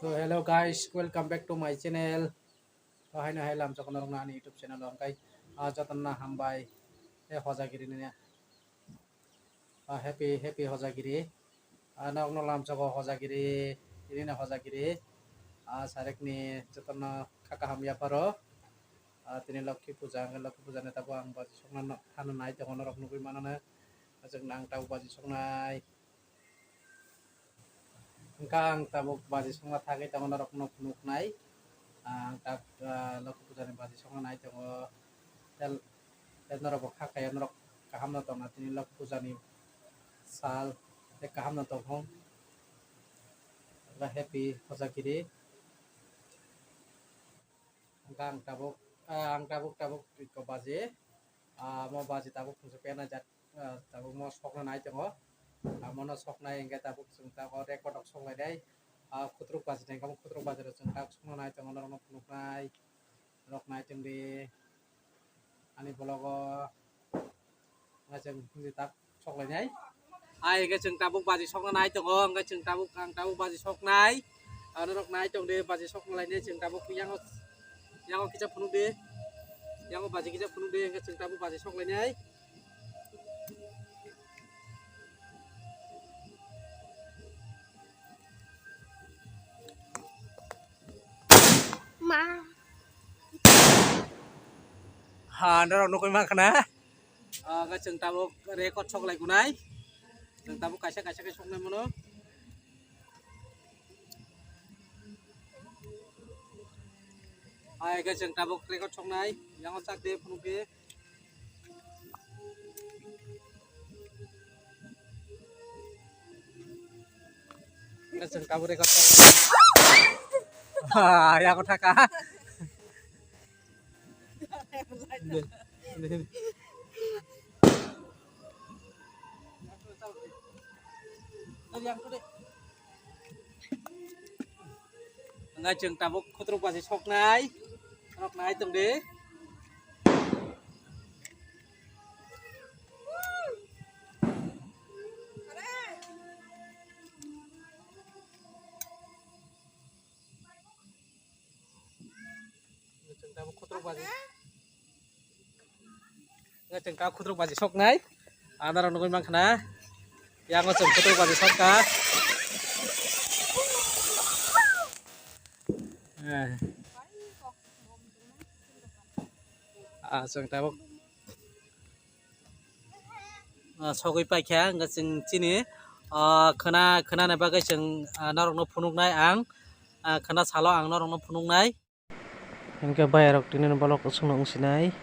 So hello guys, welcome back to my channel. Hai na hai lam chakon rong na ni YouTube channel on kai. Jatan na hambai hojagiri ni happy hojagiri. Na ong lam chako hojagiri ini na hojagiri. Sarek ni jatan na kaka hamya paro. Tini Lakshmi puja ne tapo ang baji sokna hanu nai te honor nugui manana. Ajeng nang tapo baji soknai. Ang tabuk baji sokna thake te honor nuk nai. Ang tak Lakshmi puja ne baji sokna nai te tel norok khakaya norok kaham na tong tini Lakshmi puja ni sal te kaham na tong hong. Happy hojagiri. Ang tabuk ko baji mo baji tabuk sepian aja tabuk mo sok na nai tengo mono sok nai engke tabuk sung ko record ok song dai kutruk baji teng kamu kutruk baji sung tak sok na nai tengo norok nuk nai teng di ani bologo ngajeng di tak sok lai nai ai engke sung tabuk baji sok na nai tengo engke sung tabuk baji sok nai norok nai teng di baji sok lai nai sung tabuk yang kita penuh deh, yang baji kita penuh deh, nggak cerita bu baji sok lainnya. Ma, norok nukui makna, nggak cerita bu rekod sok lagi kunai, cerita bu kasih sok nih mana. Ai cái trường tabuk record trong này, yang osak deh penuh deh. Cái trường tabuk record trong. Yang otak ah. Ngay trường tabuk kutruk baji sok nai. Rok naik tung deh. Ngajeng kutruk baji sok nai. Ada orang nungguin makna. Yang ngajeng kutruk baji sok ka. Sung tabuk sogui paikya nggak sing sini kena nabaga sing norok no punung nai ang kena salo ang norok no punung nai. Engke bayarok tinen balok usung nong sinai.